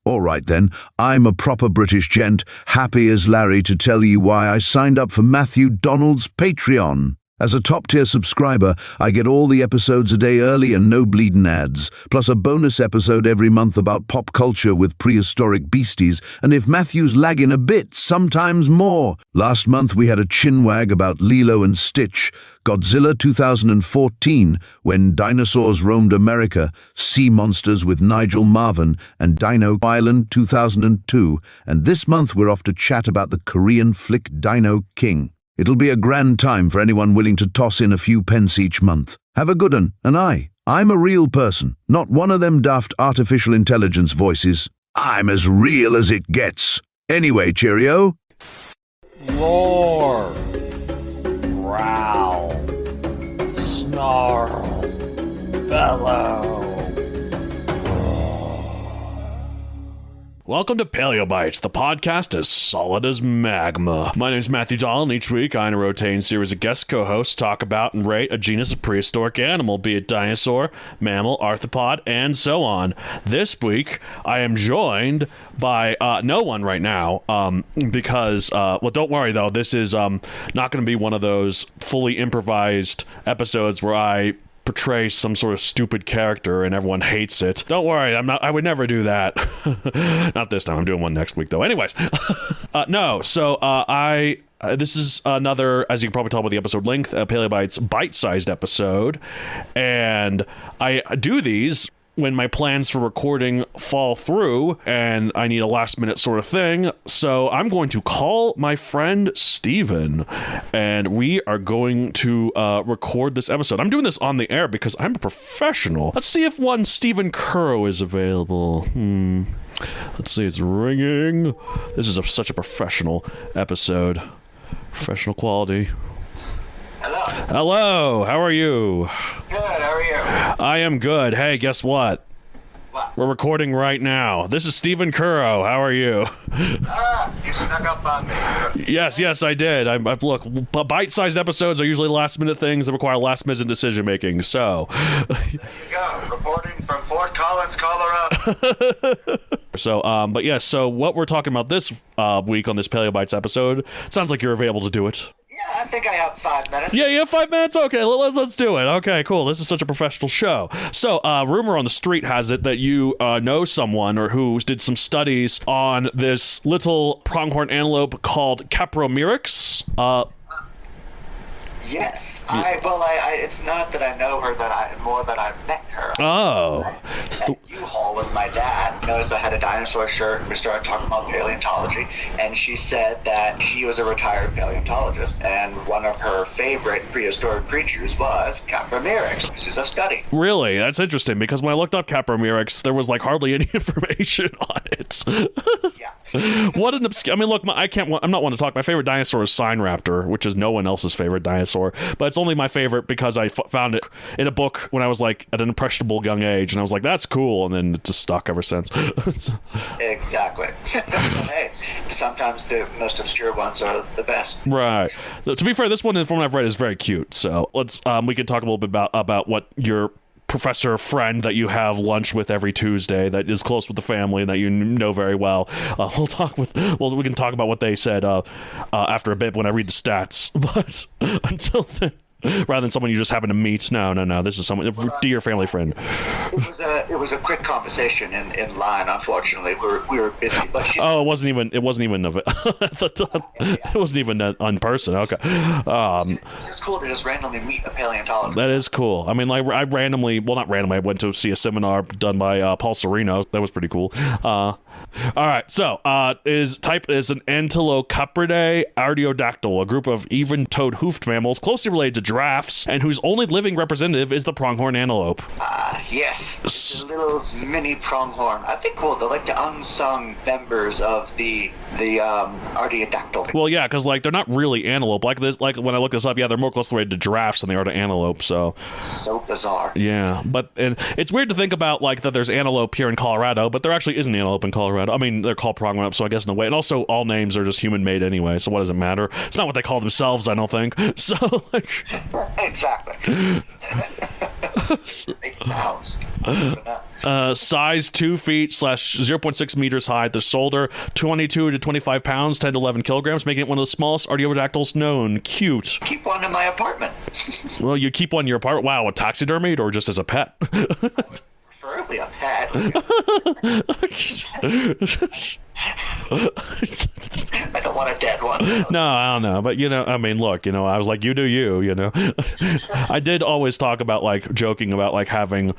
All right then, I'm a proper British gent, happy as Larry to tell you why I signed up for Matthew Donald's Patreon. As a top-tier subscriber, I get all the episodes a day early and no bleeding ads, plus a bonus episode every month about pop culture with prehistoric beasties, and if Matthew's lagging a bit, sometimes more. Last month we had a chinwag about Lilo and Stitch, Godzilla 2014, when dinosaurs roamed America, Sea Monsters with Nigel Marven, and Dino Island 2002, and this month we're off to chat about the Korean flick Dino King. It'll be a grand time for anyone willing to toss in a few pence each month. Have a good one, and I'm a real person, not one of them daft artificial intelligence voices. I'm as real as it gets. Anyway, cheerio. Roar, growl, snarl, bellow. Welcome to Paleobites, the podcast as solid as magma. My name is Matthew Dahl, and each week I and a rotating series of guest co-hosts talk about and rate a genus of prehistoric animal, be it dinosaur, mammal, arthropod, and so on. This week, I am joined by no one right now, because, well, don't worry though, this is not going to be one of those fully improvised episodes where I portray some sort of stupid character and everyone hates it. Don't worry, I would never do that. Not this time. I'm doing one next week though. Anyways, this is another, as you can probably tell by the episode length, Paleobites bite-sized episode, and I do these when my plans for recording fall through and I need a last minute sort of thing. So I'm going to call my friend Steven and we are going to record this episode. I'm doing this on the air because I'm a professional. Let's see if one Steven Currow is available. Let's see, it's ringing. This is such a professional episode. Professional quality. Hello. Hello, how are you? Good, how are you? I am good. Hey, guess what? What? We're recording right now. This is Steven Currow. How are you? You snuck up on me. Yes, I did. Look, bite-sized episodes are usually last-minute things that require last-minute decision-making, so... There you go, reporting from Fort Collins, Colorado. So what we're talking about this week on this Paleobites episode, it sounds like you're available to do it. Yeah, I think I have 5 minutes. Yeah, you have 5 minutes? Okay, let's do it. Okay, cool. This is such a professional show. So, rumor on the street has it that you know someone or who did some studies on this little pronghorn antelope called Capromeryx. Yes. It's not that I know her, more that I've met her. Oh. At U-Haul with my dad. Noticed I had a dinosaur shirt. We started talking about paleontology, and she said that she was a retired paleontologist, and one of her favorite prehistoric creatures was Capromeryx. This is a study. Really? That's interesting, because when I looked up Capromeryx, there was like hardly any information on it. Yeah. What an obscure... I mean, look, I'm not one to talk. My favorite dinosaur is Sign Raptor, which is no one else's favorite dinosaur. But it's only my favorite because I found it in a book when I was like at an impressionable young age, and I was like, that's cool, and then it just stuck ever since. Exactly. Hey, sometimes the most obscure ones are the best. Right. To be fair, this one, from what I've read, is very cute. So let's we can talk a little bit about what your professor friend that you have lunch with every Tuesday that is close with the family and that you know very well. We can talk about what they said after a bit when I read the stats. But until then, rather than someone you just happen to meet, no. This is someone, a dear family friend. It was a quick conversation in line. Unfortunately, we were busy. But it wasn't even of it. It wasn't even on person. Okay. It's just cool to just randomly meet a paleontologist. That is cool. I mean, like I I went to see a seminar done by Paul Sereno. That was pretty cool. All right, so is an Antilocupridae artiodactyl, a group of even-toed hoofed mammals closely related to giraffes, and whose only living representative is the pronghorn antelope. Yes, it's a little mini pronghorn. I think they're like the unsung members of the artiodactyl. Well, yeah, because like they're not really antelope. Like when I look this up, yeah, they're more closely related to giraffes than they are to antelope. So bizarre. Yeah, and it's weird to think about like that there's antelope here in Colorado, but there actually isn't antelope in Colorado. I mean, they're called pronghorn, so I guess in a way. And also, all names are just human-made anyway, so what does it matter? It's not what they call themselves, I don't think. So, like... Exactly. 8 pounds. Size 2 feet / 0.6 meters high. The shoulder 22 to 25 pounds, 10 to 11 kilograms, making it one of the smallest artiodactyls known. Cute. Keep one in my apartment. Well, you keep one in your apartment. Wow, a taxidermied or just as a pet? Preferably a pet. I don't want a dead one. No, I don't know. But, I mean, look, I was like, you do you, I did always talk about, like, joking about, like, having,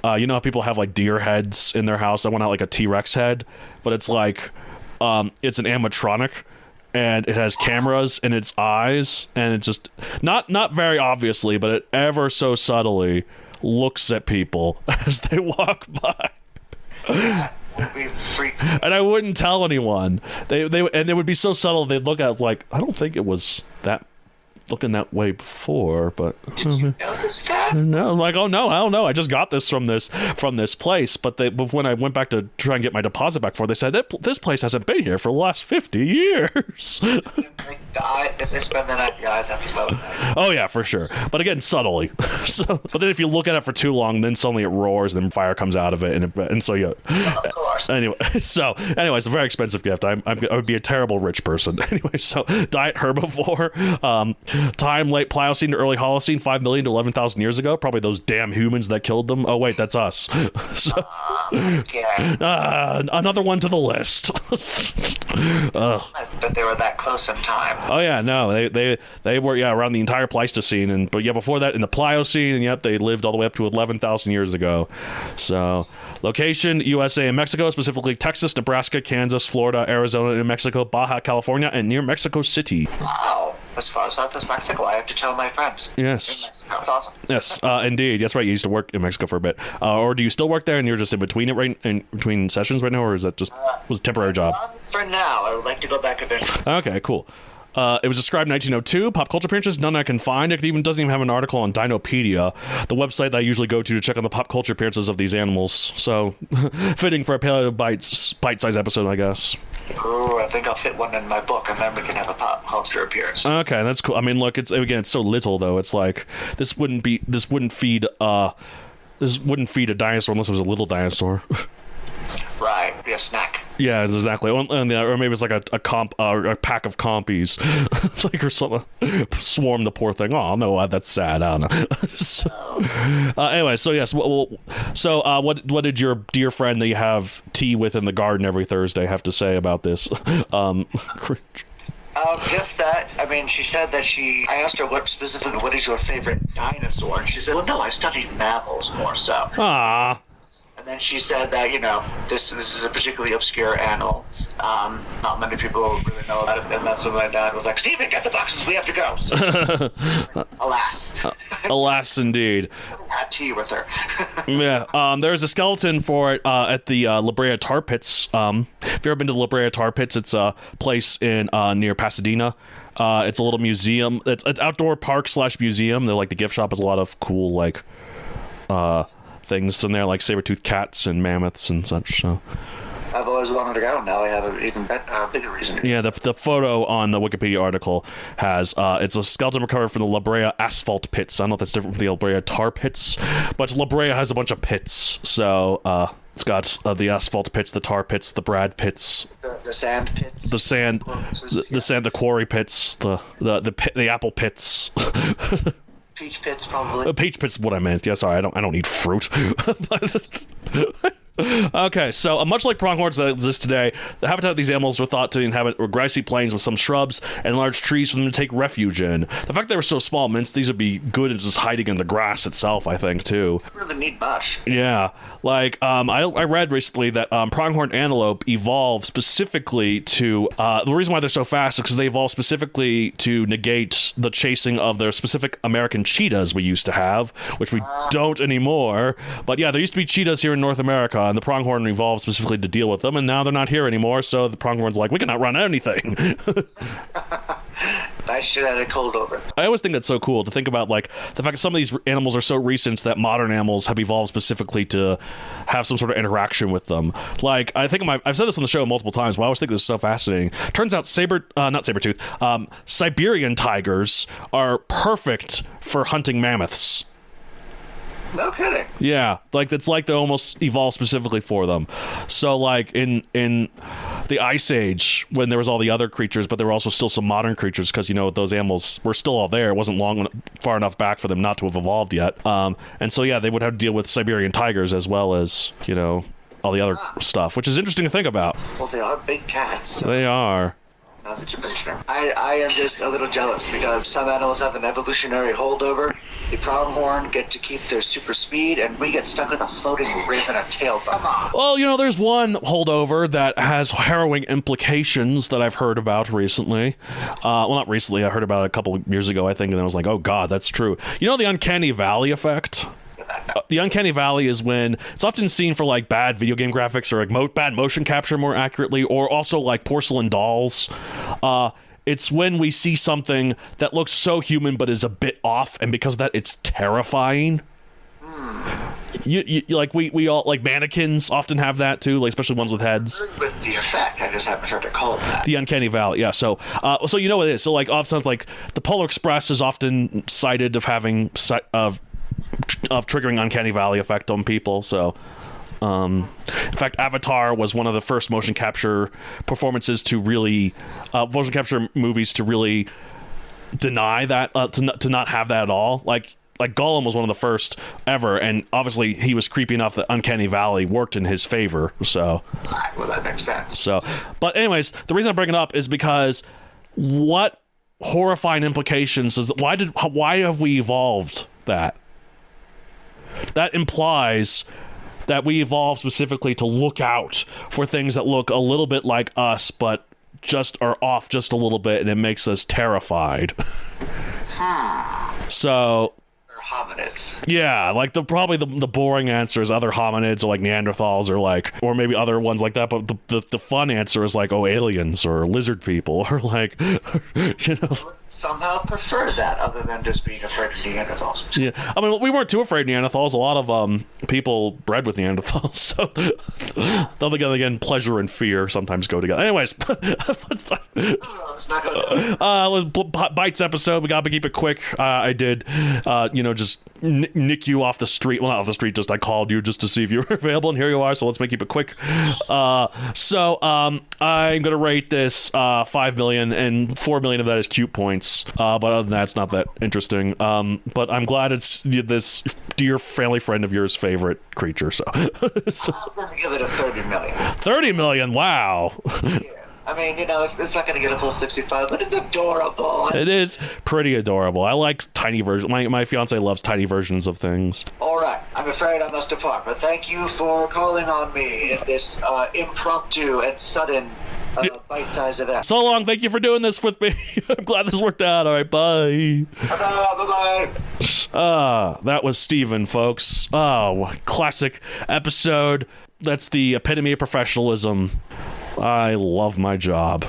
how people have, like, deer heads in their house. I want out, like, a T-Rex head. But it's, like, it's an animatronic. And it has cameras in its eyes. And it just, not very obviously, but it ever so subtly looks at people as they walk by. And I wouldn't tell anyone. They would be so subtle. They'd look at it like, I don't think it was that looking that way before, but did you notice that? No, I'm like, oh no, I don't know. I just got this from this place. But when I went back to try and get my deposit back for it, they said this place hasn't been here for the last 50 years. If they spend the night, the eyes have to go. Oh yeah, for sure. But again, subtly. But then if you look at it for too long, then suddenly it roars, and then fire comes out of it, and so you. Of course. Anyway, it's a very expensive gift. I would be a terrible rich person. Anyway, so diet herbivore. Time late Pliocene to early Holocene, 5 million to 11,000 years ago. Probably those damn humans that killed them. Oh wait, that's us. Another one to the list. But they were that close in time. Oh yeah, no, they were around the entire Pleistocene, but before that in the Pliocene, and they lived all the way up to 11,000 years ago. So location: USA and Mexico, specifically Texas, Nebraska, Kansas, Florida, Arizona, New Mexico, Baja California, and near Mexico City. Wow. As far south as Mexico, I have to tell my friends. Yes. In Mexico. That's awesome. Yes, indeed. That's right. You used to work in Mexico for a bit. Or do you still work there and you're just in between sessions right now, or is that just was a temporary job? For now. I would like to go back eventually. Okay, cool. It was described in 1902. Pop culture appearances, none I can find. It doesn't even have an article on Dinopedia, the website that I usually go to check on the pop culture appearances of these animals. So, fitting for a Paleo bite-size episode, I guess. Ooh, I think I'll fit one in my book, and then we can have a pop culture appearance. Okay, that's cool. I mean, look, it's so little though. It's like this wouldn't feed a dinosaur unless it was a little dinosaur. Right, be a snack. Yeah, exactly. Or maybe it's like a pack of compies, like, or something. Swarm the poor thing. Oh no, that's sad. I don't know. Anyway, so yes. What did your dear friend that you have tea with in the garden every Thursday have to say about this? Just that. I mean, she said that I asked her what is your favorite dinosaur, and she said, well, no, I studied mammals more so. Ah. And then she said that, this is a particularly obscure animal. Not many people really know about it. And that's when my dad was like, Steven, get the boxes, we have to go. So, alas. Alas, indeed. I had tea with her. Yeah. There's a skeleton for it at the La Brea Tar Pits. If you've ever been to the La Brea Tar Pits, it's a place in near Pasadena. It's a little museum. It's outdoor park / museum. They're like the gift shop has a lot of cool, like, things in there, like saber-toothed cats and mammoths and such. So I've always wanted to go. Now I have an even bigger reason. Yeah, the photo on the Wikipedia article has it's a skeleton recovered from the La Brea asphalt pits. I don't know if that's different from the La Brea tar pits, but La Brea has a bunch of pits. So it's got the asphalt pits, the tar pits, the Brad pits, the sand pits, the quarry pits, the apple pits. Peach pits, probably. Peach pits is what I meant. Yeah, sorry, I don't eat fruit. Okay, so much like pronghorns that exist today, the habitat of these animals were thought to inhabit grassy plains with some shrubs and large trees for them to take refuge in. The fact they were so small means these would be good at just hiding in the grass itself, I think, too. They really need much. Yeah, like, I read recently that pronghorn antelope evolved specifically to, the reason why they're so fast is because they evolved specifically to negate the chasing of their specific American cheetahs we used to have, which we don't anymore. But yeah, there used to be cheetahs here in North America, and the pronghorn evolved specifically to deal with them, and now they're not here anymore, so the pronghorn's like, we can outrun anything. Nice shit out of cold over. I always think that's so cool to think about, like, the fact that some of these animals are so recent that modern animals have evolved specifically to have some sort of interaction with them. Like, I think I've said this on the show multiple times, but I always think this is so fascinating. Turns out Siberian tigers are perfect for hunting mammoths. No kidding. Yeah, like it's like they almost evolved specifically for them. So like in the Ice Age, when there was all the other creatures, but there were also still some modern creatures because, you know, those animals were still all there. It wasn't far enough back for them not to have evolved yet. And so, yeah, they would have to deal with Siberian tigers as well as, you know, all the other stuff, which is interesting to think about. Well, they are big cats. So. They are. Now that you mention it. I am just a little jealous because some animals have an evolutionary holdover. The pronghorn get to keep their super speed, and we get stuck with a floating rib and a tail. Come on. Well, you know, there's one holdover that has harrowing implications that I've heard about recently. Well, not recently. I heard about it a couple of years ago, I think, and I was like, oh, God, that's true. You know the uncanny valley effect? The uncanny valley is when it's often seen for like bad video game graphics or like bad motion capture, more accurately, or also like porcelain dolls. It's when we see something that looks so human but is a bit off, and because of that, it's terrifying. You like we all like mannequins often have that too, like especially ones with heads. With the effect, I just haven't heard it called that. The uncanny valley, yeah. So you know what it is. So like often like the Polar Express is often cited of having of triggering uncanny valley effect on people. So in fact, Avatar was one of the first motion capture performances to really motion capture movies to really deny that, to not have that at all. Like Gollum was one of the first ever, and obviously he was creepy enough that uncanny valley worked in his favor. So well, that makes sense. So but anyways, the reason I bring it up is because what horrifying implications is why have we evolved that? That implies that we evolved specifically to look out for things that look a little bit like us, but just are off just a little bit, and it makes us terrified. So they're hominids. Yeah, like probably the boring answer is other hominids or like Neanderthals or maybe other ones like that. But the fun answer is like, oh, aliens or lizard people or like, you know. Somehow prefer that other than just being afraid of Neanderthals. Yeah, I mean, we weren't too afraid of Neanderthals. A lot of people bred with Neanderthals, so they'll together again. Pleasure and fear sometimes go together. Anyways, it's not good. Bites episode. We got to keep it quick. I did, just nick you off the street. Well, not off the street. Just I called you just to see if you were available, and here you are. So let's keep it quick. I'm gonna rate this 5 million, and 4 million of that is cute points. But other than that, it's not that interesting. But I'm glad it's this dear family friend of yours' favorite creature. So I'm going to give it a 30 million. 30 million? Wow. Yeah. I mean, it's not going to get a full 65, but it's adorable. It is pretty adorable. I like tiny versions. My fiance loves tiny versions of things. All right. I'm afraid I must depart, but thank you for calling on me in this impromptu and sudden bite-sized event. So long. Thank you for doing this with me. I'm glad this worked out. All right. Bye. Bye-bye. That was Steven, folks. Oh, classic episode. That's the epitome of professionalism. I love my job.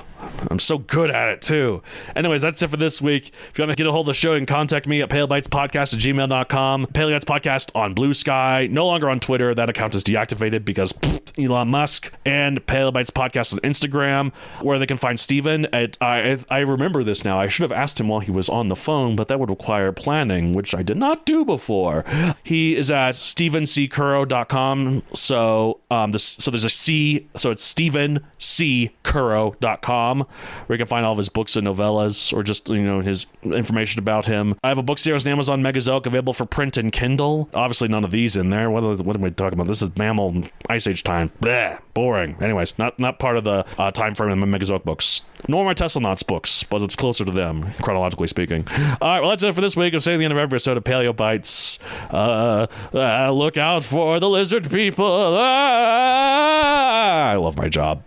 I'm so good at it, too. Anyways, that's it for this week. If you want to get a hold of the show, you can contact me at palebytespodcast@gmail.com. Paley Bites Podcast on Blue Sky. No longer on Twitter. That account is deactivated because Elon Musk. And Paley Bites Podcast on Instagram, where they can find Steven. I remember this now. I should have asked him while he was on the phone, but that would require planning, which I did not do before. He is at stevenccurro.com. So there's a C. So it's stevenccurro.com, where you can find all of his books and novellas, or just his information about him. I have a book series on Amazon Megazoic available for print and Kindle. Obviously none of these in there. What am I talking about? This is Mammal and Ice Age time. Bleh, boring. Anyways, not part of the time frame in my Megazoic books, nor my Teslanauts books, but it's closer to them chronologically speaking. All right, well, that's it for this week. I'll say at the end of every episode of Paleo Bites, look out for the lizard people. I love my job.